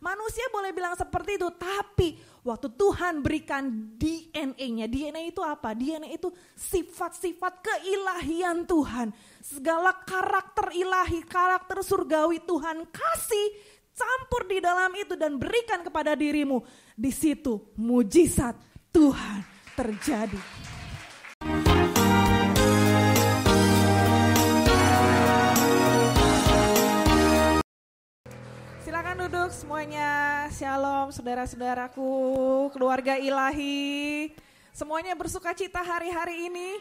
Manusia boleh bilang seperti itu, tapi waktu Tuhan berikan DNA-nya, DNA itu apa? DNA itu sifat-sifat keilahian Tuhan. Segala karakter ilahi, karakter surgawi Tuhan kasih, campur di dalam itu dan berikan kepada dirimu. Di situ mujizat Tuhan terjadi. Silakan duduk semuanya. Shalom saudara-saudaraku, keluarga ilahi. Semuanya bersuka cita hari-hari ini.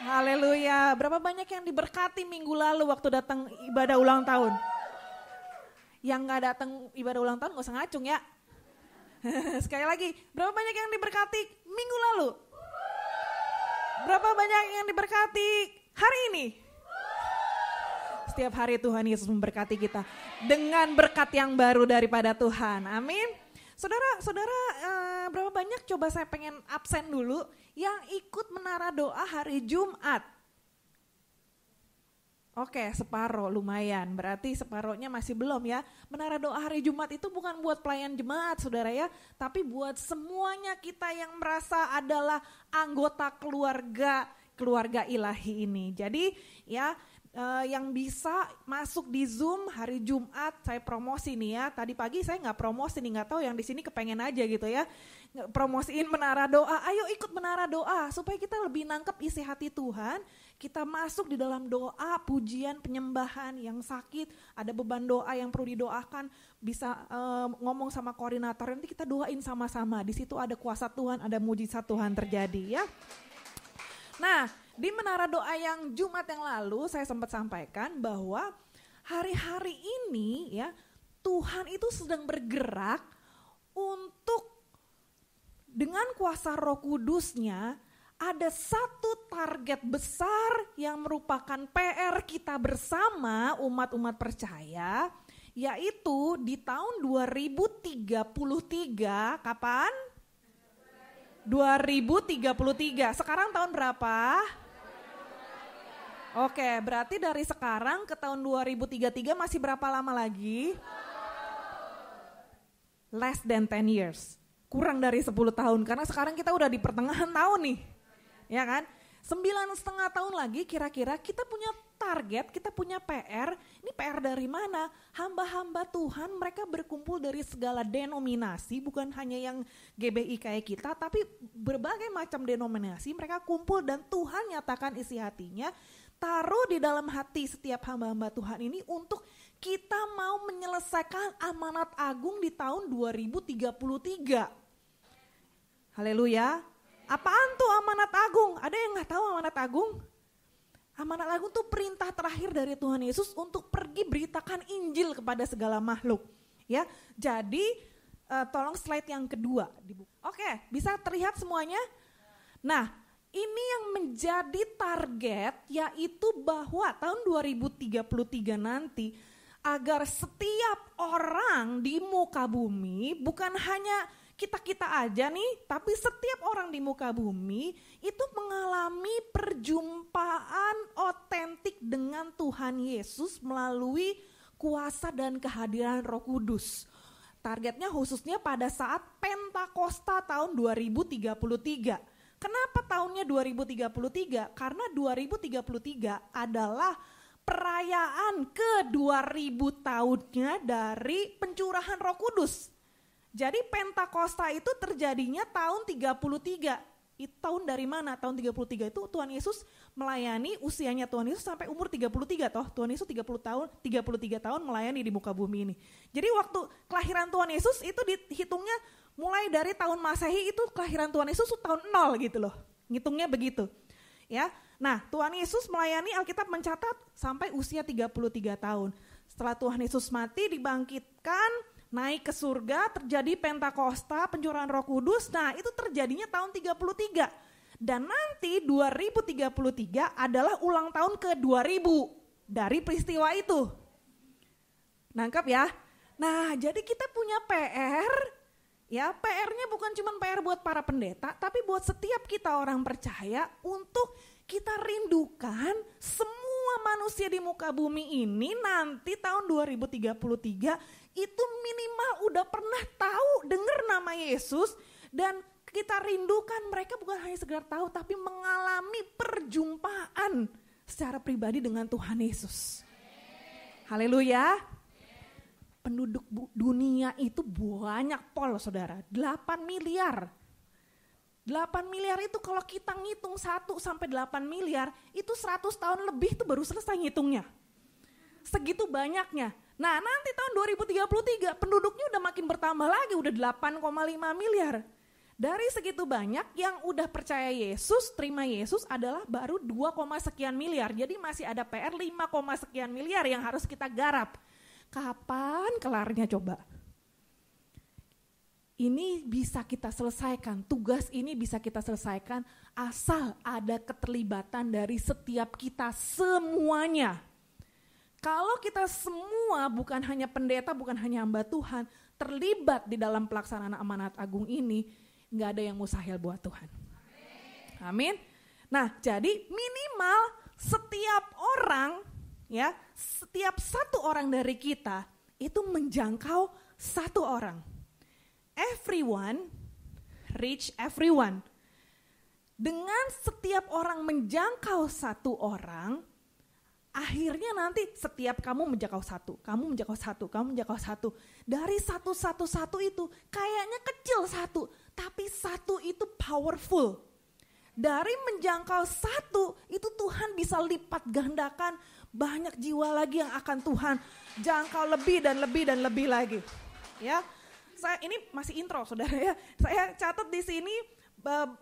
Haleluya. Berapa banyak yang diberkati minggu lalu waktu datang ibadah ulang tahun? Yang gak datang ibadah ulang tahun gak usah ngacung ya. Sekali lagi, berapa banyak yang diberkati minggu lalu? Berapa banyak yang diberkati hari ini? Setiap hari Tuhan Yesus memberkati kita dengan berkat yang baru daripada Tuhan. Amin. Saudara, berapa banyak coba saya pengen absen dulu yang ikut menara doa hari Jumat? Oke, separuh lumayan. Berarti separuhnya masih belum ya. Menara doa hari Jumat itu bukan buat pelayan jemaat saudara ya. Tapi buat semuanya kita yang merasa adalah anggota keluarga ilahi ini. Jadi ya, yang bisa masuk di Zoom hari Jumat saya promosi nih ya. Tadi pagi saya nggak promosi nih, nggak tahu yang di sini kepengen aja gitu ya. Promosiin menara doa, ayo ikut menara doa supaya kita lebih nangkep isi hati Tuhan. Kita masuk di dalam doa, pujian, penyembahan. Yang sakit, ada beban doa yang perlu didoakan, bisa ngomong sama koordinator. Nanti kita doain sama-sama. Di situ ada kuasa Tuhan, ada mujizat Tuhan terjadi ya. Nah, di menara doa yang Jumat yang lalu saya sempat sampaikan bahwa hari-hari ini ya Tuhan itu sedang bergerak untuk dengan kuasa Roh Kudus-Nya ada satu target besar yang merupakan PR kita bersama umat-umat percaya, yaitu di tahun 2033, kapan? 2033. Sekarang tahun berapa? Oke, berarti dari sekarang ke tahun 2033 masih berapa lama lagi? Less than 10 years. Kurang dari 10 tahun, karena sekarang kita udah di pertengahan tahun nih. Ya kan? 9,5 tahun lagi kira-kira kita punya target, kita punya PR. Ini PR dari mana? Hamba-hamba Tuhan mereka berkumpul dari segala denominasi, bukan hanya yang GBI kayak kita, tapi berbagai macam denominasi mereka kumpul dan Tuhan nyatakan isi hatinya, taruh di dalam hati setiap hamba-hamba Tuhan ini untuk kita mau menyelesaikan amanat agung di tahun 2033. Haleluya. Apaan tuh amanat agung? Ada yang gak tahu amanat agung? Amanat agung tuh perintah terakhir dari Tuhan Yesus untuk pergi beritakan Injil kepada segala makhluk. Ya, jadi tolong slide yang kedua. Oke, bisa terlihat semuanya? Nah, ini yang menjadi target yaitu bahwa tahun 2033 nanti agar setiap orang di muka bumi bukan hanya kita-kita aja nih, tapi setiap orang di muka bumi itu mengalami perjumpaan otentik dengan Tuhan Yesus melalui kuasa dan kehadiran Roh Kudus. Targetnya khususnya pada saat Pentakosta tahun 2033. Kenapa tahunnya 2033? Karena 2033 adalah perayaan ke-2000 tahunnya dari pencurahan Roh Kudus. Jadi Pentakosta itu terjadinya tahun 33. Itu tahun dari mana? Tahun 33 itu Tuhan Yesus melayani, usianya Tuhan Yesus sampai umur 33 toh. Tuhan Yesus 33 tahun melayani di muka bumi ini. Jadi waktu kelahiran Tuhan Yesus itu dihitungnya mulai dari tahun Masehi itu kelahiran Tuhan Yesus tahun 0 gitu loh. Ngitungnya begitu. Ya. Nah, Tuhan Yesus melayani, Alkitab mencatat sampai usia 33 tahun. Setelah Tuhan Yesus mati, dibangkitkan, naik ke surga, terjadi Pentakosta, pencurahan Roh Kudus. Nah, itu terjadinya tahun 33. Dan nanti 2033 adalah ulang tahun ke-2000 dari peristiwa itu. Nangkep ya? Nah, jadi kita punya PR. Ya, PR-nya bukan cuma PR buat para pendeta, tapi buat setiap kita orang percaya untuk kita rindukan semua semua manusia di muka bumi ini nanti tahun 2033 itu minimal udah pernah tahu, dengar nama Yesus, dan kita rindukan mereka bukan hanya sekedar tahu tapi mengalami perjumpaan secara pribadi dengan Tuhan Yesus. Haleluya. Penduduk dunia itu banyak pol saudara, 8 miliar. 8 miliar itu kalau kita ngitung 1 sampai 8 miliar itu 100 tahun lebih itu baru selesai ngitungnya. Segitu banyaknya. Nah nanti tahun 2033 penduduknya udah makin bertambah lagi, udah 8,5 miliar. Dari segitu banyak yang udah percaya Yesus, terima Yesus adalah baru 2, sekian miliar. Jadi masih ada PR 5, sekian miliar yang harus kita garap. Kapan kelarnya coba? Ini bisa kita selesaikan, tugas ini bisa kita selesaikan asal ada keterlibatan dari setiap kita semuanya. Kalau kita semua bukan hanya pendeta, bukan hanya hamba Tuhan, terlibat di dalam pelaksanaan amanat agung ini, gak ada yang mustahil buat Tuhan. Amin. Nah jadi minimal setiap orang, ya, setiap satu orang dari kita itu menjangkau satu orang. Everyone reach everyone. Dengan setiap orang menjangkau satu orang, akhirnya nanti setiap kamu menjangkau satu, kamu menjangkau satu, kamu menjangkau satu. Dari satu itu kayaknya kecil satu, tapi satu itu powerful. Dari menjangkau satu itu Tuhan bisa lipat gandakan banyak jiwa lagi yang akan Tuhan jangkau lebih dan lebih dan lebih lagi. Ya. Saya ini masih intro saudara ya. Saya catat di sini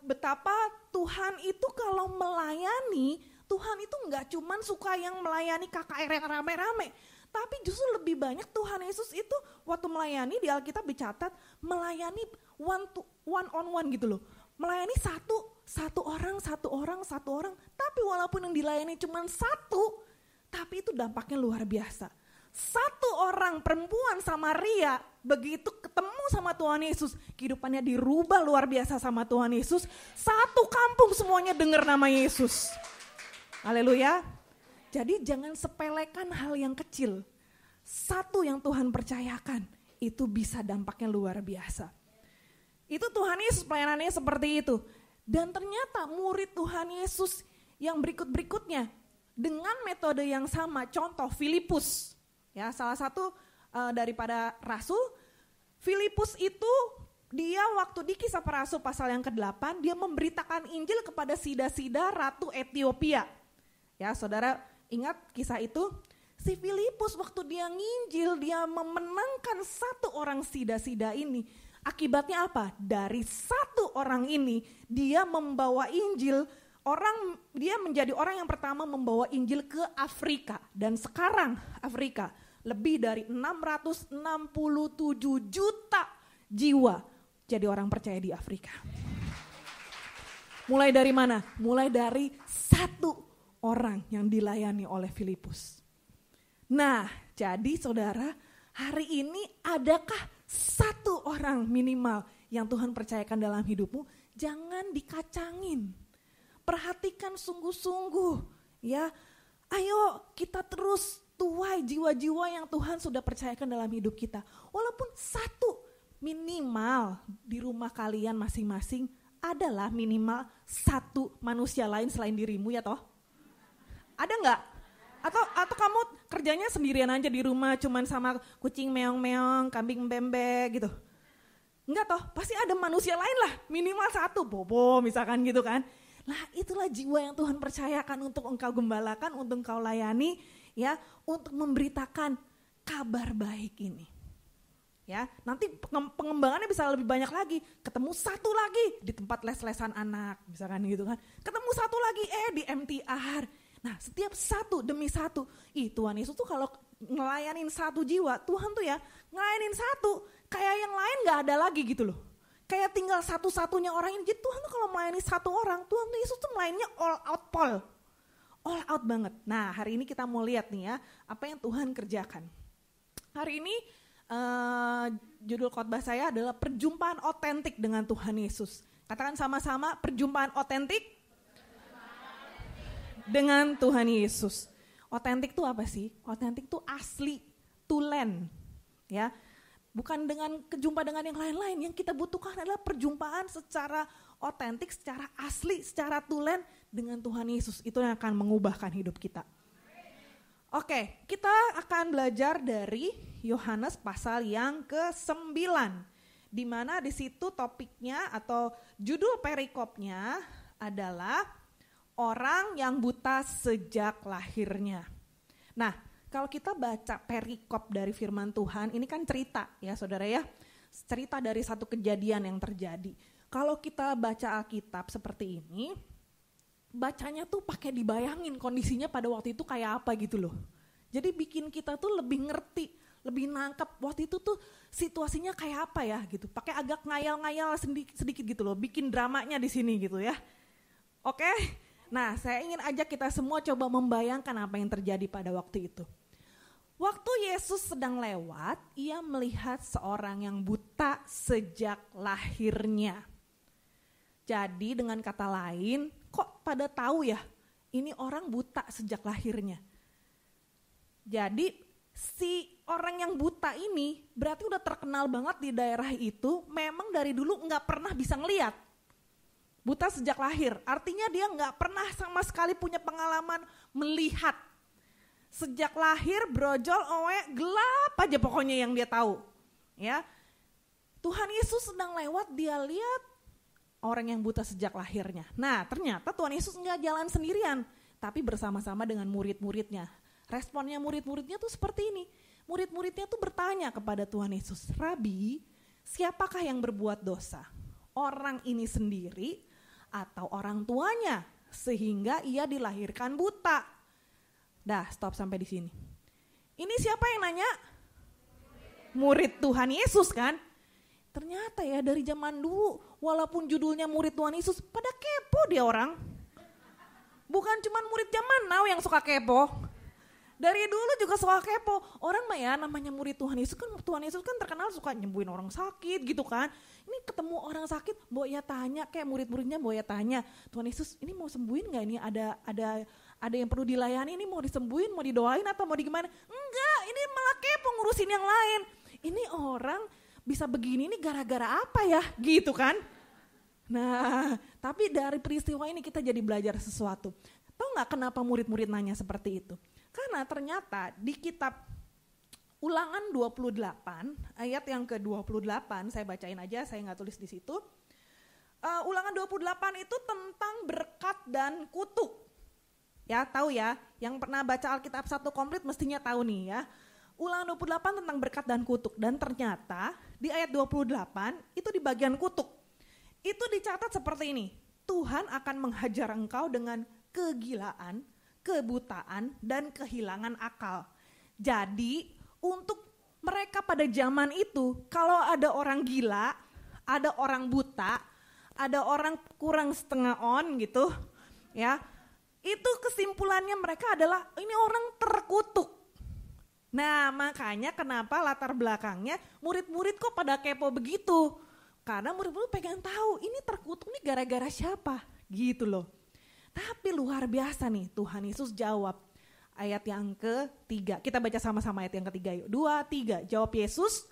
betapa Tuhan itu kalau melayani, Tuhan itu enggak cuman suka yang melayani KKR yang rame-rame, tapi justru lebih banyak Tuhan Yesus itu waktu melayani di Alkitab dicatat melayani one on one gitu loh. Melayani satu orang, tapi walaupun yang dilayani cuman satu, tapi itu dampaknya luar biasa. Satu orang perempuan Samaria begitu ketemu sama Tuhan Yesus, kehidupannya dirubah luar biasa sama Tuhan Yesus. Satu kampung semuanya dengar nama Yesus. Haleluya. Jadi jangan sepelekan hal yang kecil. Satu yang Tuhan percayakan itu bisa dampaknya luar biasa. Itu Tuhan Yesus pelayanannya seperti itu. Dan ternyata murid Tuhan Yesus yang berikut-berikutnya dengan metode yang sama, contoh Filipus. Ya, salah satu daripada rasul, Filipus itu dia waktu di Kisah Para Rasul pasal yang ke-8, dia memberitakan Injil kepada Sida-Sida Ratu Ethiopia. Ya, saudara ingat kisah itu? Si Filipus waktu dia nginjil, dia memenangkan satu orang Sida-Sida ini. Akibatnya apa? Dari satu orang ini, dia membawa Injil, dia menjadi orang yang pertama membawa Injil ke Afrika. Dan sekarang Afrika lebih dari 667 juta jiwa jadi orang percaya di Afrika. Mulai dari mana? Mulai dari satu orang yang dilayani oleh Filipus. Nah, jadi saudara, hari ini adakah satu orang minimal yang Tuhan percayakan dalam hidupmu? Jangan dikacangin. Perhatikan sungguh-sungguh, ya. Ayo kita terus tuai jiwa-jiwa yang Tuhan sudah percayakan dalam hidup kita. Walaupun satu, minimal di rumah kalian masing-masing adalah minimal satu manusia lain selain dirimu, ya toh? Ada nggak? Atau kamu kerjanya sendirian aja di rumah cuman sama kucing meong-meong, kambing bembe gitu? Enggak toh, pasti ada manusia lain lah, minimal satu, bobo misalkan gitu kan. Nah itulah jiwa yang Tuhan percayakan untuk engkau gembalakan, untuk engkau layani, ya, untuk memberitakan kabar baik ini. Ya, nanti pengembangannya bisa lebih banyak lagi. Ketemu satu lagi di tempat les-lesan anak, misalkan gitu kan. Ketemu satu lagi di MTR. Nah, setiap satu demi satu. Tuhan Yesus tuh kalau ngelayanin satu jiwa, Tuhan tuh ya ngelayanin satu, kayak yang lain gak ada lagi gitu loh. Kayak tinggal satu-satunya orang ini. Jadi Tuhan tuh kalau melayani satu orang, Tuhan tuh Yesus tuh melayaninya all out Paul. All out banget. Nah, hari ini kita mau lihat nih ya, apa yang Tuhan kerjakan. Hari ini judul khotbah saya adalah perjumpaan otentik dengan Tuhan Yesus. Katakan sama-sama, perjumpaan otentik dengan Tuhan Yesus. Otentik itu apa sih? Otentik itu asli, tulen, ya. Bukan dengan kejumpa dengan yang lain-lain. Yang kita butuhkan adalah perjumpaan secara otentik, secara asli, secara tulen dengan Tuhan Yesus. Itu yang akan mengubahkan hidup kita. Oke, kita akan belajar dari Yohanes pasal yang ke-9. Di mana di situ topiknya atau judul perikopnya adalah orang yang buta sejak lahirnya. Nah, kalau kita baca perikop dari firman Tuhan, ini kan cerita ya saudara ya. Cerita dari satu kejadian yang terjadi. Kalau kita baca Alkitab seperti ini, bacanya tuh pakai dibayangin kondisinya pada waktu itu kayak apa gitu loh. Jadi bikin kita tuh lebih ngerti, lebih nangkep waktu itu tuh situasinya kayak apa ya gitu. Pakai agak ngayal-ngayal sedikit gitu loh, bikin dramanya di sini gitu ya. Oke? Nah, saya ingin ajak kita semua coba membayangkan apa yang terjadi pada waktu itu. Waktu Yesus sedang lewat, ia melihat seorang yang buta sejak lahirnya. Jadi dengan kata lain, kok pada tahu ya, ini orang buta sejak lahirnya. Jadi si orang yang buta ini berarti udah terkenal banget di daerah itu, memang dari dulu nggak pernah bisa ngelihat. Buta sejak lahir, artinya dia nggak pernah sama sekali punya pengalaman melihat. Sejak lahir brojol, gelap aja pokoknya yang dia tahu. Ya, Tuhan Yesus sedang lewat, dia lihat orang yang buta sejak lahirnya. Nah, ternyata Tuhan Yesus nggak jalan sendirian, tapi bersama-sama dengan murid-muridnya. Responnya murid-muridnya tuh seperti ini. Murid-muridnya tuh bertanya kepada Tuhan Yesus, Rabi, siapakah yang berbuat dosa? Orang ini sendiri atau orang tuanya sehingga ia dilahirkan buta? Dah, stop sampai di sini. Ini siapa yang nanya? Murid Tuhan Yesus kan? Ternyata ya dari zaman dulu, walaupun judulnya murid Tuhan Yesus, pada kepo dia orang. Bukan cuma murid zaman now yang suka kepo. Dari dulu juga suka kepo. Orang mah ya namanya murid Tuhan Yesus kan terkenal suka nyembuhin orang sakit gitu kan. Ini ketemu orang sakit, Mbok ya tanya, kayak murid-muridnya Mbok ya tanya, Tuhan Yesus ini mau sembuhin gak ini, ada yang perlu dilayani, ini mau disembuhin, mau didoain atau mau digimana? Enggak, ini malah kepo ngurusin yang lain. Ini orang bisa begini ini gara-gara apa ya gitu kan. Nah, tapi dari peristiwa ini kita jadi belajar sesuatu. Tahu gak kenapa murid-murid nanya seperti itu? Karena ternyata di kitab Ulangan 28 ayat yang ke-28, saya bacain aja, saya gak tulis di situ. Ulangan 28 itu tentang berkat dan kutuk. Ya, tahu ya, yang pernah baca Alkitab 1 komplit mestinya tahu nih ya. Ulangan 28 tentang berkat dan kutuk. Dan ternyata di ayat 28 itu di bagian kutuk. Itu dicatat seperti ini. Tuhan akan menghajar engkau dengan kegilaan, kebutaan, dan kehilangan akal. Jadi untuk mereka pada zaman itu, kalau ada orang gila, ada orang buta, ada orang kurang setengah on gitu ya, itu kesimpulannya mereka adalah ini orang terkutuk. Nah, makanya kenapa latar belakangnya murid-murid kok pada kepo begitu. Karena murid-murid pengen tahu ini terkutuk nih gara-gara siapa gitu loh. Tapi luar biasa nih Tuhan Yesus jawab. Ayat yang ke-3, kita baca sama-sama ayat yang ke-3 yuk. 2, 3, jawab Yesus,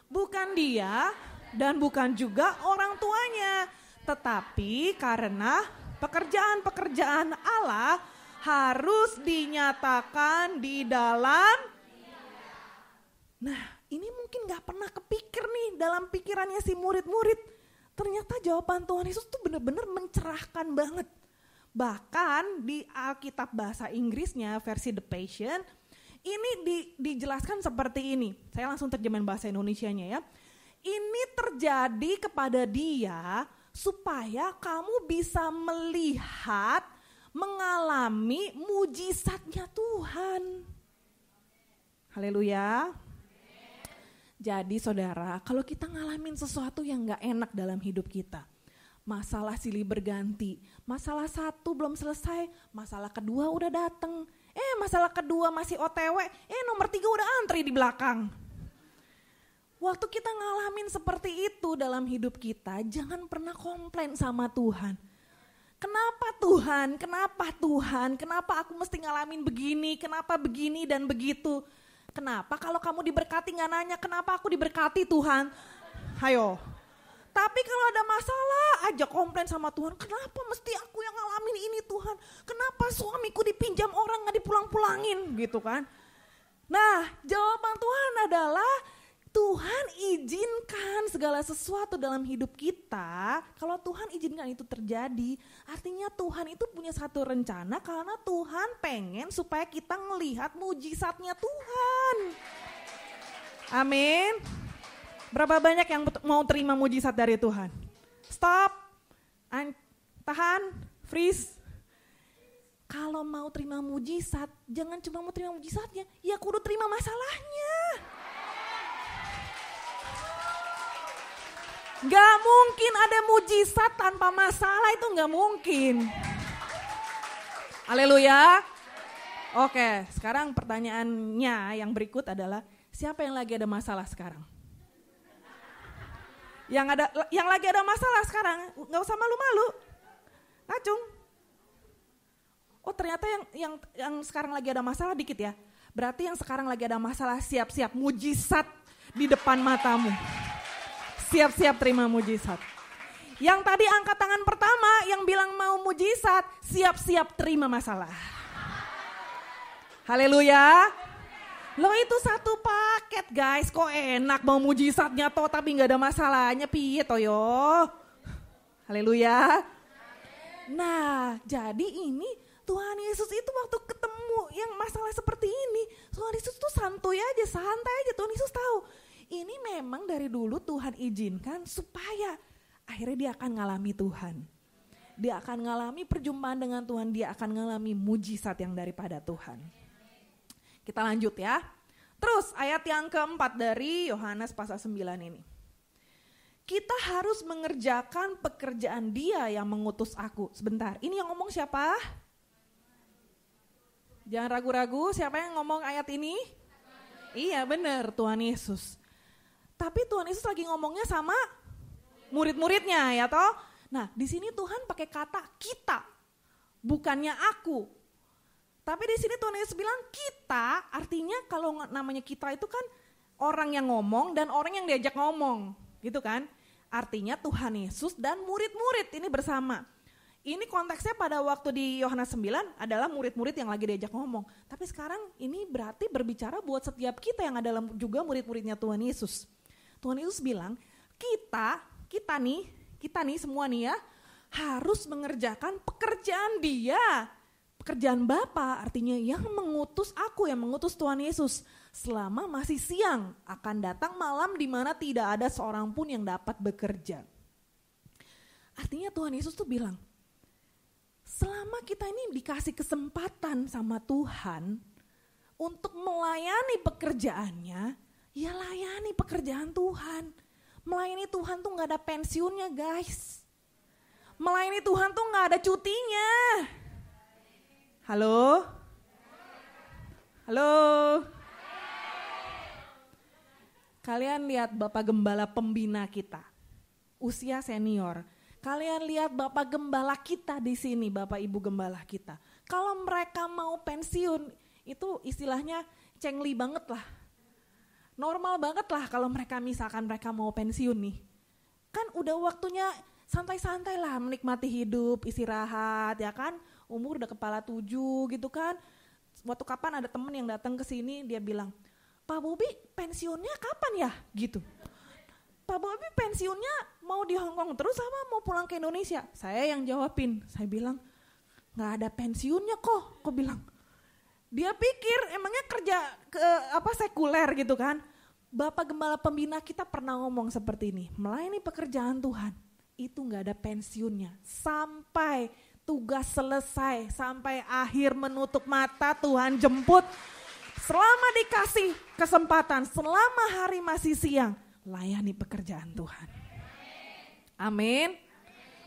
bukan dia dan bukan juga orang tuanya. Tetapi karena pekerjaan-pekerjaan Allah harus dinyatakan di dalam. Nah, ini mungkin gak pernah kepikir nih dalam pikirannya si murid-murid. Ternyata jawaban Tuhan Yesus tuh benar-benar mencerahkan banget. Bahkan di Alkitab bahasa Inggrisnya versi The Passion, ini dijelaskan seperti ini. Saya langsung terjemahin bahasa Indonesianya ya. Ini terjadi kepada dia supaya kamu bisa melihat, mengalami mujizatnya Tuhan. Haleluya. Jadi saudara, kalau kita ngalamin sesuatu yang gak enak dalam hidup kita, masalah silih berganti, masalah satu belum selesai, masalah kedua udah dateng, masalah kedua masih OTW, nomor 3 udah antri di belakang. Waktu kita ngalamin seperti itu dalam hidup kita, jangan pernah komplain sama Tuhan. Kenapa Tuhan? Kenapa Tuhan? Kenapa aku mesti ngalamin begini? Kenapa begini dan begitu? Kenapa kalau kamu diberkati gak nanya, kenapa aku diberkati Tuhan? Hayo. Tapi kalau ada masalah aja komplain sama Tuhan, kenapa mesti aku yang ngalamin ini Tuhan? Kenapa suamiku dipinjam orang gak dipulang-pulangin gitu kan? Nah, jawaban Tuhan adalah Tuhan izinkan segala sesuatu dalam hidup kita. Kalau Tuhan izinkan itu terjadi, artinya Tuhan itu punya satu rencana karena Tuhan pengen supaya kita ngelihat mujizatnya Tuhan. Amin. Berapa banyak yang mau terima mujizat dari Tuhan? Stop, tahan, freeze. Kalau mau terima mujizat, jangan cuma mau terima mujizatnya, ya kudu terima masalahnya. Gak mungkin ada mujizat tanpa masalah, itu gak mungkin. Haleluya. Oke, sekarang pertanyaannya yang berikut adalah, siapa yang lagi ada masalah sekarang? Yang lagi ada masalah sekarang, gak usah malu-malu. Ngacung. Oh ternyata yang sekarang lagi ada masalah dikit ya. Berarti yang sekarang lagi ada masalah, siap-siap mujizat di depan matamu. Siap-siap terima mujizat. Yang tadi angkat tangan pertama yang bilang mau mujizat, siap-siap terima masalah. Haleluya. Lo itu satu paket guys, kok enak mau mujizatnya toh tapi gak ada masalahnya, piye toh yo. Haleluya. Nah jadi ini Tuhan Yesus itu waktu ketemu yang masalah seperti ini, Tuhan Yesus tuh santai aja, Tuhan Yesus tahu. Ini memang dari dulu Tuhan izinkan supaya akhirnya dia akan ngalami Tuhan. Dia akan ngalami perjumpaan dengan Tuhan, dia akan ngalami mujizat yang daripada Tuhan. Kita lanjut ya. Terus ayat yang keempat dari Yohanes pasal 9 ini. Kita harus mengerjakan pekerjaan dia yang mengutus aku. Sebentar, ini yang ngomong siapa? Jangan ragu-ragu, siapa yang ngomong ayat ini? Iya benar, Tuhan Yesus. Tapi Tuhan Yesus lagi ngomongnya sama murid-muridnya ya toh. Nah di sini Tuhan pakai kata kita, bukannya aku. Tapi di sini Tuhan Yesus bilang kita, artinya kalau namanya kita itu kan orang yang ngomong dan orang yang diajak ngomong, gitu kan? Artinya Tuhan Yesus dan murid-murid ini bersama. Ini konteksnya pada waktu di Yohanes 9 adalah murid-murid yang lagi diajak ngomong. Tapi sekarang ini berarti berbicara buat setiap kita yang adalah juga murid-muridnya Tuhan Yesus. Tuhan Yesus bilang, kita nih semua nih ya, harus mengerjakan pekerjaan dia. Pekerjaan Bapa artinya yang mengutus aku, yang mengutus Tuhan Yesus. Selama masih siang akan datang malam di mana tidak ada seorang pun yang dapat bekerja. Artinya Tuhan Yesus tuh bilang, selama kita ini dikasih kesempatan sama Tuhan untuk melayani pekerjaannya, ya layani pekerjaan Tuhan. Melayani Tuhan tuh gak ada pensiunnya guys. Melayani Tuhan tuh gak ada cutinya. Halo? Halo? Kalian lihat Bapak Gembala pembina kita, usia senior. Kalian lihat Bapak Gembala kita di sini, Bapak Ibu Gembala kita. Kalau mereka mau pensiun, itu istilahnya cengli banget lah. Normal banget lah kalau mereka misalkan mereka mau pensiun nih. Kan udah waktunya santai-santai lah menikmati hidup, istirahat ya kan. Umur udah kepala 7 gitu kan. Waktu kapan ada temen yang datang ke sini dia bilang, Pak Bobi pensiunnya kapan ya gitu. Pak Bobi pensiunnya mau di Hong Kong terus apa mau pulang ke Indonesia? Saya yang jawabin, saya bilang gak ada pensiunnya kok bilang. Dia pikir emangnya kerja sekuler gitu kan. Bapak Gembala pembina kita pernah ngomong seperti ini, melayani pekerjaan Tuhan itu gak ada pensiunnya. Sampai tugas selesai, sampai akhir menutup mata Tuhan jemput. Selama dikasih kesempatan, selama hari masih siang, layani pekerjaan Tuhan. Amin.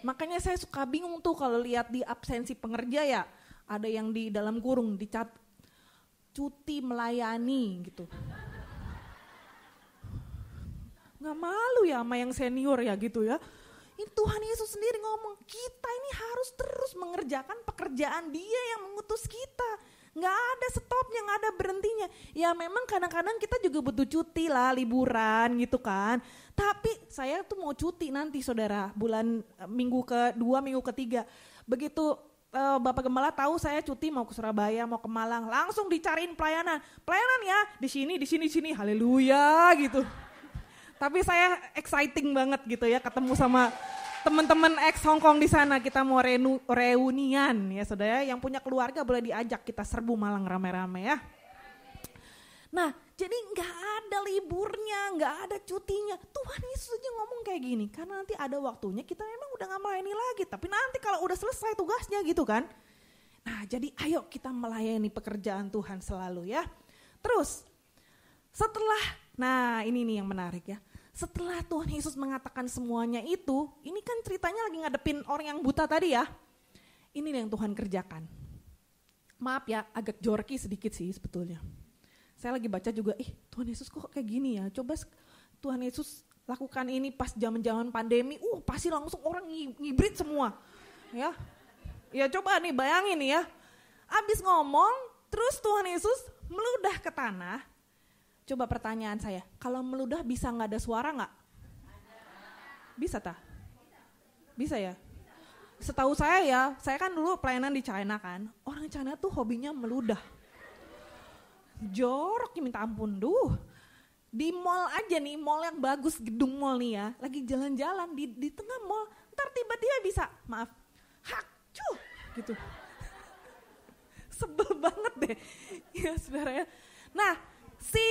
Makanya saya suka bingung tuh kalau lihat di absensi pengerja ya, ada yang di dalam kurung dicat cuti melayani gitu. Nggak malu ya sama yang senior ya gitu ya. Ini Tuhan Yesus sendiri ngomong, kita ini harus terus mengerjakan pekerjaan Dia yang mengutus kita. Nggak ada stopnya, nggak ada berhentinya. Ya memang kadang-kadang kita juga butuh cuti lah, liburan gitu kan. Tapi saya tuh mau cuti nanti saudara, bulan minggu kedua, minggu ketiga. Begitu Bapak Gembala tahu saya cuti mau ke Surabaya, mau ke Malang, langsung dicariin pelayanan. Pelayanan ya, di sini, haleluya gitu. Tapi saya exciting banget gitu ya, ketemu sama teman-teman ex Hongkong di sana. Kita mau reunian ya saudara, yang punya keluarga boleh diajak kita serbu Malang rame-rame ya. Nah jadi gak ada liburnya, gak ada cutinya. Tuhan Yesus aja ngomong kayak gini, karena nanti ada waktunya kita memang udah gak melayani lagi. Tapi nanti kalau udah selesai tugasnya gitu kan. Nah jadi ayo kita melayani pekerjaan Tuhan selalu ya. Terus setelah, nah ini nih yang menarik ya. Setelah Tuhan Yesus mengatakan semuanya itu, ini kan ceritanya lagi ngadepin orang yang buta tadi ya. Ini yang Tuhan kerjakan. Maaf ya, agak jorki sedikit sih sebetulnya. Saya lagi baca juga, Tuhan Yesus kok kayak gini ya. Coba Tuhan Yesus lakukan ini pas zaman-zaman pandemi, pasti langsung orang ngibrit semua. Ya coba nih bayangin nih ya. Abis ngomong, terus Tuhan Yesus meludah ke tanah. Coba pertanyaan saya, kalau meludah bisa gak ada suara gak? Bisa tak? Bisa ya? Setahu saya ya, saya kan dulu pelayanan di China kan, orang China tuh hobinya meludah. Joroknya minta ampun, di mall aja nih, mall yang bagus, gedung mall nih ya, lagi jalan-jalan di tengah mall, ntar tiba-tiba bisa, maaf, hakcuh gitu. Sebel banget deh, ya saudara ya. Nah, si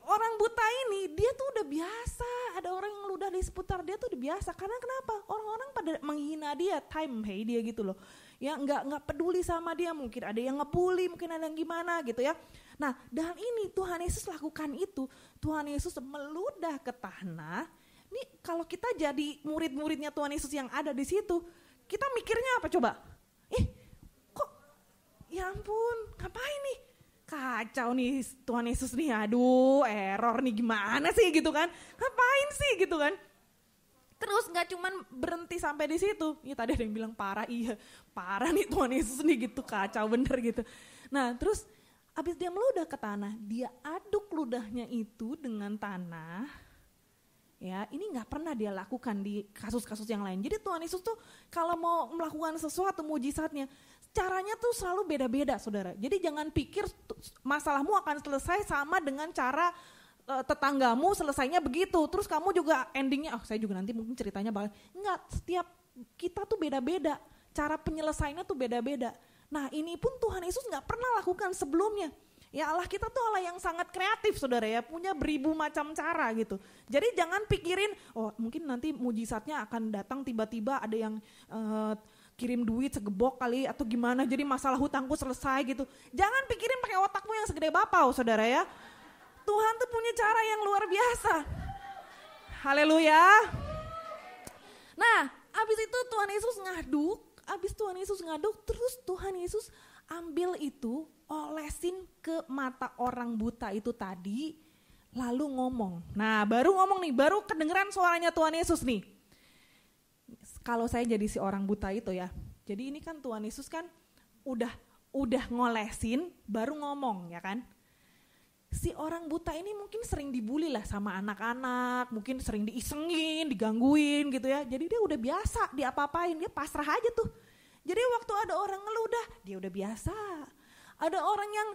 orang buta ini dia tuh udah biasa, ada orang yang ludah di seputar dia tuh udah biasa. Karena kenapa? Orang-orang pada menghina dia, dia gitu loh. Ya nggak peduli sama dia, mungkin ada yang ngebully, mungkin ada yang gimana gitu ya. Nah dan ini Tuhan Yesus lakukan itu, Tuhan Yesus meludah ke tanah. Ini kalau kita jadi murid-muridnya Tuhan Yesus yang ada di situ, kita mikirnya apa coba? Kok ya ampun, ngapain nih? Kacau nih Tuhan Yesus nih, aduh error nih gimana sih gitu kan, ngapain sih gitu kan. Terus gak cuman berhenti sampai di situ, ya tadi ada yang bilang parah nih Tuhan Yesus nih gitu, kacau bener gitu. Nah terus abis dia meludah ke tanah, dia aduk ludahnya itu dengan tanah. Ya ini gak pernah dia lakukan di kasus-kasus yang lain. Jadi Tuhan Yesus tuh kalau mau melakukan sesuatu mujizatnya, caranya tuh selalu beda-beda saudara. Jadi jangan pikir masalahmu akan selesai sama dengan cara tetanggamu selesainya begitu. Terus kamu juga endingnya, saya juga nanti mungkin ceritanya bakal. Enggak, setiap kita tuh beda-beda. Cara penyelesaiannya tuh beda-beda. Nah ini pun Tuhan Yesus gak pernah lakukan sebelumnya. Ya Allah kita tuh Allah yang sangat kreatif saudara ya, punya beribu macam cara gitu. Jadi jangan pikirin, mungkin nanti mujizatnya akan datang tiba-tiba ada yang kirim duit segebok kali atau gimana, jadi masalah hutangku selesai gitu. Jangan pikirin pakai otakmu yang segede bapau saudara ya. Tuhan tuh punya cara yang luar biasa. Haleluya. Nah abis itu Tuhan Yesus ngaduk, terus Tuhan Yesus ambil itu, olesin ke mata orang buta itu tadi, lalu ngomong. Nah baru ngomong nih, baru kedengeran suaranya Tuhan Yesus nih. Kalau saya jadi si orang buta itu ya, jadi ini kan Tuhan Yesus kan udah ngolesin baru ngomong ya kan. Si orang buta ini mungkin sering dibully lah sama anak-anak, mungkin sering diisengin, digangguin gitu ya. Jadi dia udah biasa diapa-apain, dia pasrah aja tuh. Jadi waktu ada orang ngeludah, dia udah biasa. Ada orang yang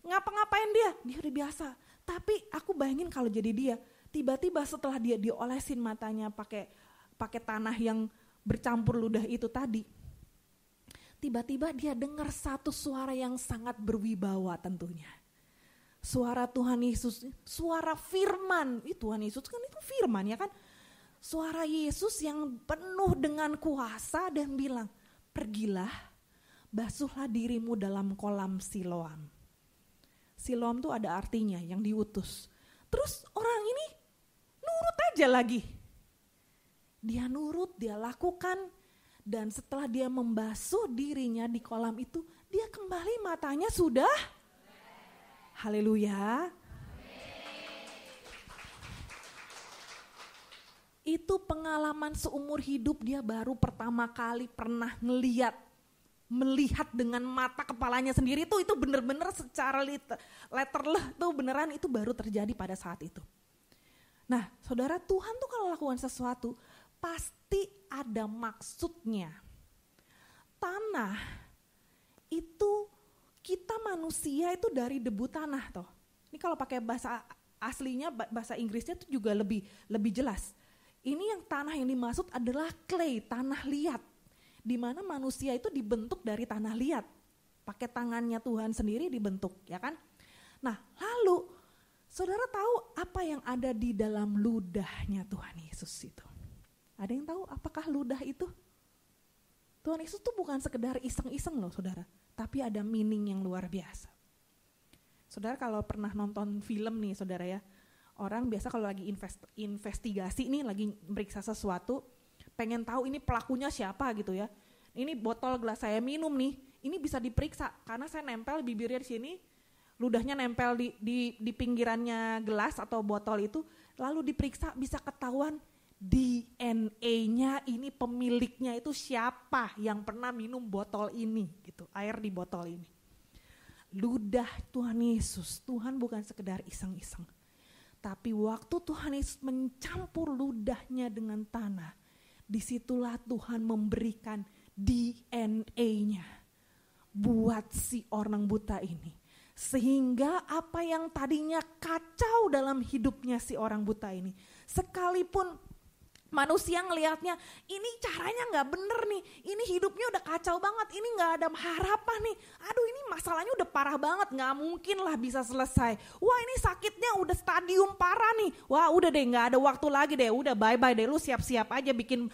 ngapa-ngapain dia udah biasa. Tapi aku bayangin kalau jadi dia, tiba-tiba setelah dia diolesin matanya pakai tanah yang bercampur ludah itu tadi, tiba-tiba dia dengar satu suara yang sangat berwibawa tentunya. Suara Tuhan Yesus, suara firman. Tuhan Yesus kan itu firman ya kan. Suara Yesus yang penuh dengan kuasa dan bilang, pergilah, basuhlah dirimu dalam kolam Siloam. Siloam tuh ada artinya yang diutus. Terus orang ini nurut aja lagi. Dia nurut, dia lakukan, dan setelah dia membasuh dirinya di kolam itu, dia kembali matanya sudah. Haleluya. Itu pengalaman seumur hidup dia baru pertama kali pernah melihat dengan mata kepalanya sendiri itu benar-benar secara letterleh tuh beneran itu baru terjadi pada saat itu. Nah, saudara, Tuhan tuh kalau lakukan sesuatu pasti ada maksudnya. Tanah itu kita manusia itu dari debu tanah toh. Ini kalau pakai bahasa aslinya, bahasa Inggrisnya itu juga lebih jelas. Ini yang tanah yang dimaksud adalah clay, tanah liat. Di mana manusia itu dibentuk dari tanah liat. Pakai tangannya Tuhan sendiri dibentuk, ya kan? Nah, lalu saudara tahu apa yang ada di dalam ludahnya Tuhan Yesus itu? Ada yang tahu apakah ludah itu? Tuhan Yesus tuh bukan sekedar iseng-iseng loh saudara, tapi ada meaning yang luar biasa. Saudara kalau pernah nonton film nih saudara ya, orang biasa kalau lagi investigasi nih, lagi meriksa sesuatu, pengen tahu ini pelakunya siapa gitu ya. Ini botol gelas saya minum nih, ini bisa diperiksa karena saya nempel bibirnya di sini, ludahnya nempel di pinggirannya gelas atau botol itu, lalu diperiksa bisa ketahuan DNA-nya ini pemiliknya itu siapa yang pernah minum botol ini gitu, air di botol ini. Ludah Tuhan Yesus, Tuhan bukan sekedar iseng-iseng. Tapi waktu Tuhan Yesus mencampur ludahnya dengan tanah, disitulah Tuhan memberikan DNA-nya buat si orang buta ini. Sehingga apa yang tadinya kacau dalam hidupnya si orang buta ini, sekalipun manusia ngelihatnya, ini caranya gak bener nih, ini hidupnya udah kacau banget, ini gak ada harapan nih, aduh ini masalahnya udah parah banget, gak mungkin lah bisa selesai, wah ini sakitnya udah stadium parah nih, wah udah deh gak ada waktu lagi deh, udah bye-bye deh, lu siap-siap aja bikin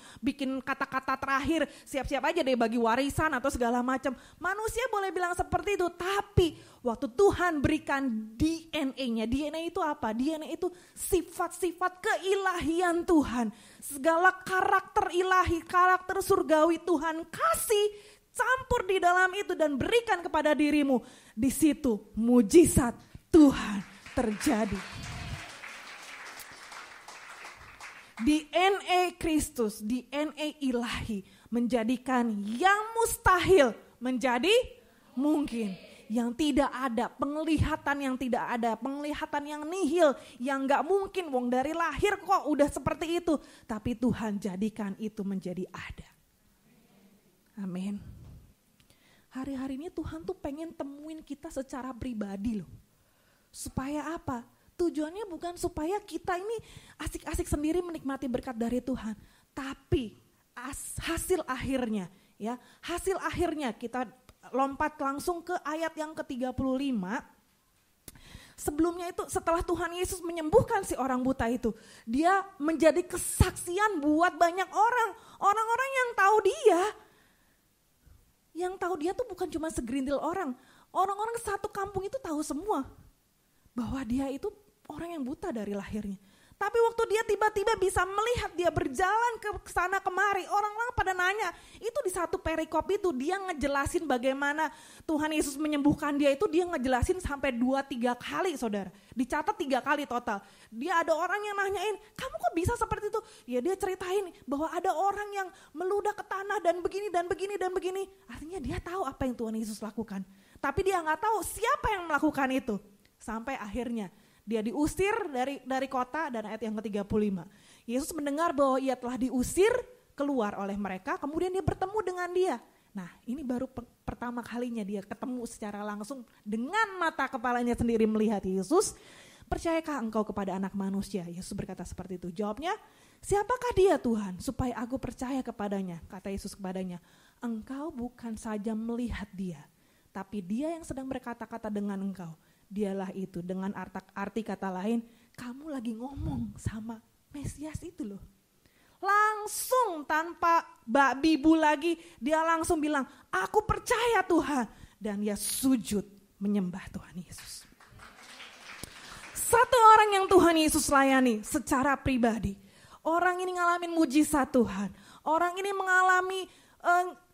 kata-kata terakhir, siap-siap aja deh bagi warisan atau segala macam. Manusia boleh bilang seperti itu, tapi waktu Tuhan berikan DNA-nya, DNA itu apa? DNA itu sifat-sifat keilahian Tuhan. Segala karakter ilahi, karakter surgawi Tuhan kasih, campur di dalam itu dan berikan kepada dirimu. Di situ mujizat Tuhan terjadi. DNA Kristus, DNA ilahi menjadikan yang mustahil menjadi mungkin. Yang tidak ada, penglihatan yang tidak ada, penglihatan yang nihil, yang gak mungkin, wong dari lahir kok udah seperti itu. Tapi Tuhan jadikan itu menjadi ada. Amin. Hari-hari ini Tuhan tuh pengen temuin kita secara pribadi loh. Supaya apa? Tujuannya bukan supaya kita ini asik-asik sendiri menikmati berkat dari Tuhan. Tapi hasil akhirnya kita lompat langsung ke ayat yang ke-35. Sebelumnya itu setelah Tuhan Yesus menyembuhkan si orang buta itu, dia menjadi kesaksian buat banyak orang. Orang-orang yang tahu dia. Yang tahu dia tuh bukan cuma segerindil orang. Orang-orang satu kampung itu tahu semua bahwa dia itu orang yang buta dari lahirnya. Tapi waktu dia tiba-tiba bisa melihat dia berjalan ke sana kemari, orang-orang pada nanya, itu di satu perikop itu dia ngejelasin bagaimana Tuhan Yesus menyembuhkan dia itu, dia ngejelasin sampai 2-3 kali saudara, dicatat 3 kali total. Dia ada orang yang nanyain, kamu kok bisa seperti itu? Ya dia ceritain bahwa ada orang yang meludah ke tanah dan begini dan begini dan begini. Artinya dia tahu apa yang Tuhan Yesus lakukan, tapi dia gak tahu siapa yang melakukan itu. Sampai akhirnya dia diusir dari kota dan ayat yang ke-35. Yesus mendengar bahwa ia telah diusir keluar oleh mereka, kemudian dia bertemu dengan dia. Nah ini baru pertama kalinya dia ketemu secara langsung dengan mata kepalanya sendiri melihat Yesus. Percayakah engkau kepada anak manusia? Yesus berkata seperti itu. Jawabnya, siapakah dia Tuhan supaya aku percaya kepadanya? Kata Yesus kepadanya, engkau bukan saja melihat dia, tapi dia yang sedang berkata-kata dengan engkau. Dialah itu, dengan arti kata lain, kamu lagi ngomong sama Mesias itu loh. Langsung tanpa bibu lagi, dia langsung bilang, aku percaya Tuhan. Dan dia sujud menyembah Tuhan Yesus. Satu orang yang Tuhan Yesus layani secara pribadi. Orang ini ngalamin mujizat Tuhan. Orang ini mengalami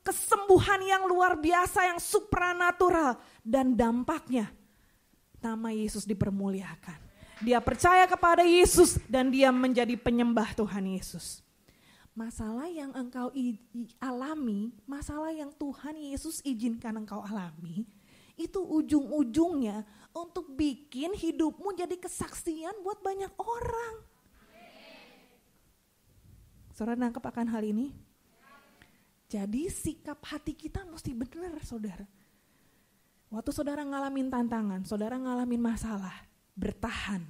kesembuhan yang luar biasa, yang supranatural. Dan dampaknya, nama Yesus dipermuliakan. Dia percaya kepada Yesus dan dia menjadi penyembah Tuhan Yesus. Masalah yang engkau alami, masalah yang Tuhan Yesus izinkan engkau alami, itu ujung-ujungnya untuk bikin hidupmu jadi kesaksian buat banyak orang. Saudara nangkep akan hal ini? Jadi sikap hati kita mesti benar, saudara. Waktu saudara ngalamin tantangan, saudara ngalamin masalah, bertahan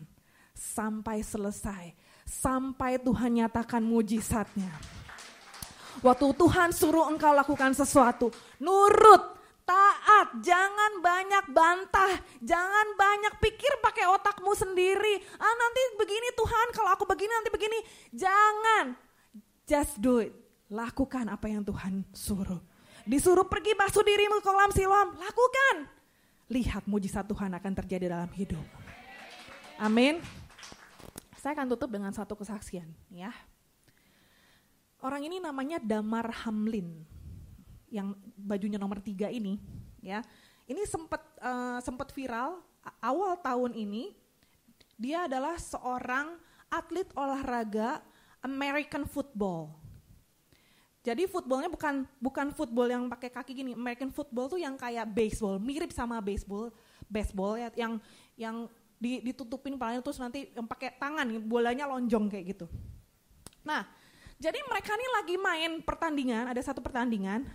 sampai selesai, sampai Tuhan nyatakan mujizatnya. Waktu Tuhan suruh engkau lakukan sesuatu, nurut, taat, jangan banyak bantah, jangan banyak pikir pakai otakmu sendiri. Nanti begini Tuhan, kalau aku begini nanti begini. Jangan, just do it. Lakukan apa yang Tuhan suruh. Disuruh pergi basuh dirimu ke kolam Siloam, lakukan. Lihat mujizat Tuhan akan terjadi dalam hidup. Amin. Saya akan tutup dengan satu kesaksian, ya. Orang ini namanya Damar Hamlin, yang bajunya nomor 3 ini, ya. Ini sempat viral awal tahun ini. Dia adalah seorang atlet olahraga American football. Jadi footballnya bukan football yang pakai kaki gini. American football tuh yang kayak baseball, mirip sama baseball ya, yang ditutupin palanya terus nanti yang pakai tangan, bolanya lonjong kayak gitu. Nah, jadi mereka ini lagi main pertandingan, ada satu pertandingan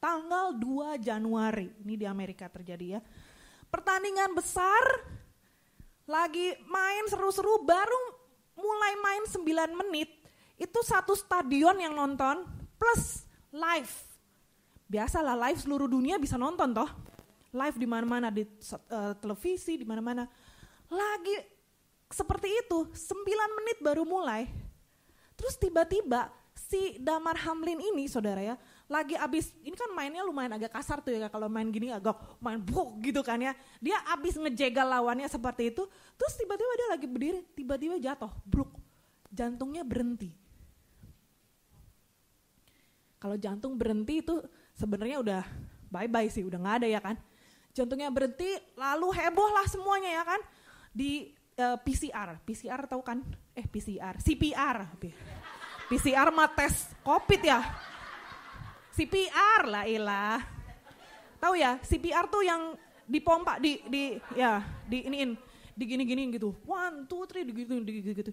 tanggal 2 Januari. Ini di Amerika terjadi ya. Pertandingan besar, lagi main seru-seru, baru mulai main 9 menit, itu satu stadion yang nonton, plus live. Biasalah live seluruh dunia bisa nonton toh. Live di mana-mana, di televisi, di mana-mana. Lagi seperti itu, 9 menit baru mulai. Terus tiba-tiba si Damar Hamlin ini saudara ya, lagi abis, ini kan mainnya lumayan agak kasar tuh ya, kalau main gini agak main buk gitu kan ya. Dia abis ngejegal lawannya seperti itu, terus tiba-tiba dia lagi berdiri, tiba-tiba jatuh, bruk, jantungnya berhenti. Kalau jantung berhenti itu sebenarnya udah bye-bye sih, udah gak ada ya kan. Jantungnya berhenti, lalu heboh lah semuanya ya kan. Di PCR tahu kan? CPR mah tes COVID ya. CPR lah ilah. Tahu ya, CPR tuh yang dipompa di iniin, di gini-gini gitu. 1, 2, 3 gitu.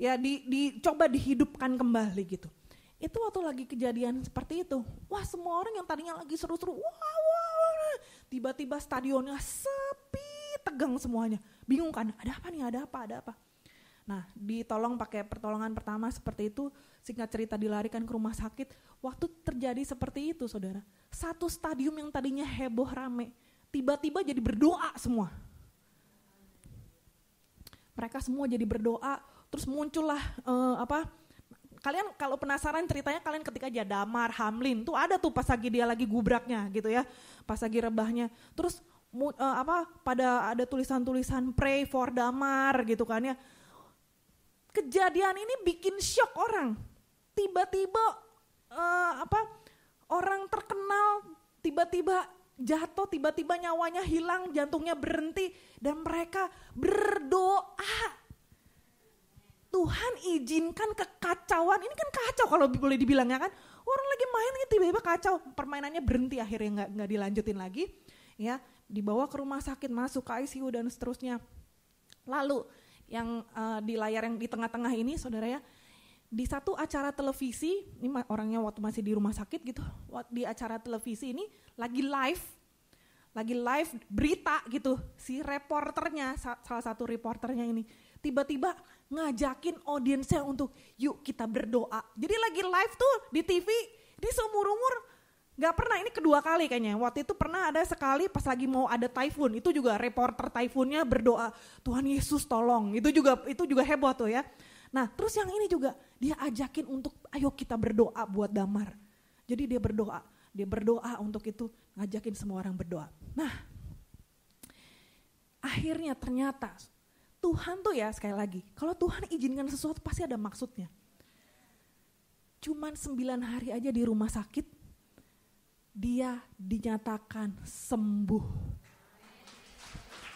Ya dicoba dihidupkan kembali gitu. Itu waktu lagi kejadian seperti itu, wah semua orang yang tadinya lagi seru-seru, wah, tiba-tiba stadionnya sepi, tegang semuanya, bingung kan, ada apa nih, ada apa. Nah, ditolong pakai pertolongan pertama seperti itu, singkat cerita dilarikan ke rumah sakit. Waktu terjadi seperti itu, saudara, satu stadium yang tadinya heboh rame, tiba-tiba jadi berdoa semua. Mereka semua jadi berdoa, terus muncullah kalian kalau penasaran ceritanya, kalian ketik aja Damar Hamlin, tuh ada tuh pas lagi dia lagi gubraknya gitu ya, pas lagi rebahnya. Terus pada ada tulisan-tulisan pray for Damar gitu kan ya. Kejadian ini bikin shock orang. Tiba-tiba orang terkenal tiba-tiba jatuh, tiba-tiba nyawanya hilang, jantungnya berhenti, dan mereka berdoa. Tuhan izinkan kekacauan, ini kan kacau kalau boleh dibilang ya kan. Orang lagi main tiba-tiba kacau, permainannya berhenti, akhirnya nggak dilanjutin lagi. Ya, dibawa ke rumah sakit, masuk ke ICU dan seterusnya. Lalu yang di layar yang di tengah-tengah ini saudara ya, di satu acara televisi, ini orangnya waktu masih di rumah sakit gitu, di acara televisi ini lagi live berita gitu, si reporternya, salah satu reporternya ini, tiba-tiba ngajakin audiensnya untuk yuk kita berdoa. Jadi lagi live tuh di TV, di seumur umur gak pernah, ini kedua kali kayaknya. Waktu itu pernah ada sekali pas lagi mau ada typhoon, itu juga reporter typhoonnya berdoa, Tuhan Yesus tolong, itu juga heboh tuh ya. Nah terus yang ini juga dia ajakin untuk ayo kita berdoa buat Damar. Jadi dia berdoa untuk itu, ngajakin semua orang berdoa. Nah akhirnya ternyata Tuhan tuh ya, sekali lagi, kalau Tuhan izinkan sesuatu pasti ada maksudnya. Cuman 9 hari aja di rumah sakit, dia dinyatakan sembuh.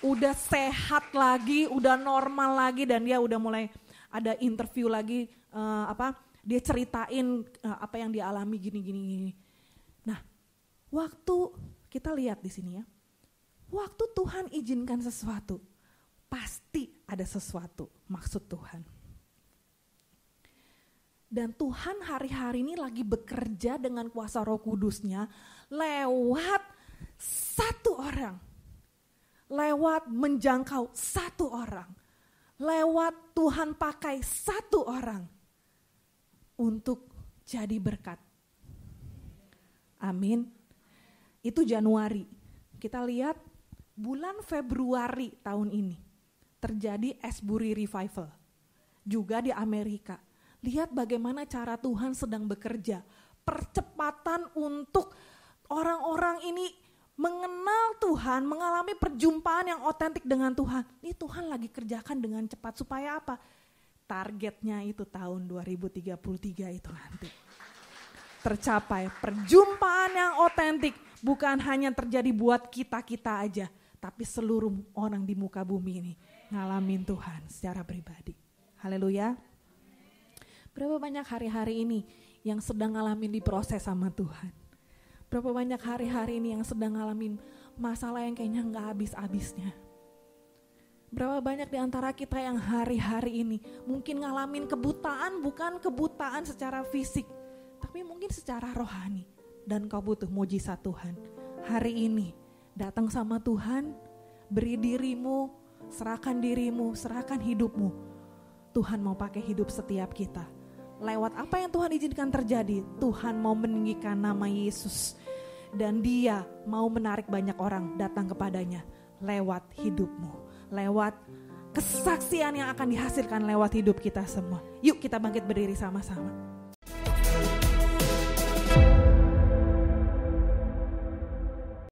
udah sehat lagi, udah normal lagi, dan dia udah mulai ada interview lagi, dia ceritain apa yang dia alami gini. Nah, waktu kita lihat di sini ya, waktu Tuhan izinkan sesuatu, pasti ada sesuatu maksud Tuhan. Dan Tuhan hari-hari ini lagi bekerja dengan kuasa Roh Kudus-Nya lewat satu orang, lewat menjangkau satu orang, lewat Tuhan pakai satu orang untuk jadi berkat. Amin. Itu Januari. Kita lihat bulan Februari tahun ini terjadi Asbury Revival juga di Amerika. Lihat bagaimana cara Tuhan sedang bekerja. Percepatan untuk orang-orang ini mengenal Tuhan, mengalami perjumpaan yang otentik dengan Tuhan. Ini Tuhan lagi kerjakan dengan cepat supaya apa? Targetnya itu tahun 2033 itu nanti tercapai. Perjumpaan yang otentik bukan hanya terjadi buat kita-kita aja, tapi seluruh orang di muka bumi ini ngalamin Tuhan secara pribadi. Haleluya. Berapa banyak hari-hari ini yang sedang ngalamin diproses sama Tuhan? Berapa banyak hari-hari ini yang sedang ngalamin masalah yang kayaknya gak habis-habisnya? Berapa banyak di antara kita yang hari-hari ini mungkin ngalamin kebutaan, bukan kebutaan secara fisik, tapi mungkin secara rohani. Dan kau butuh mujizat Tuhan. Hari ini datang sama Tuhan, beri dirimu, serahkan hidupmu. Tuhan mau pakai hidup setiap kita. Lewat apa yang Tuhan izinkan terjadi, Tuhan mau meninggikan nama Yesus. Dan Dia mau menarik banyak orang datang kepadanya lewat hidupmu, lewat kesaksian yang akan dihasilkan lewat hidup kita semua. Yuk kita bangkit berdiri sama-sama.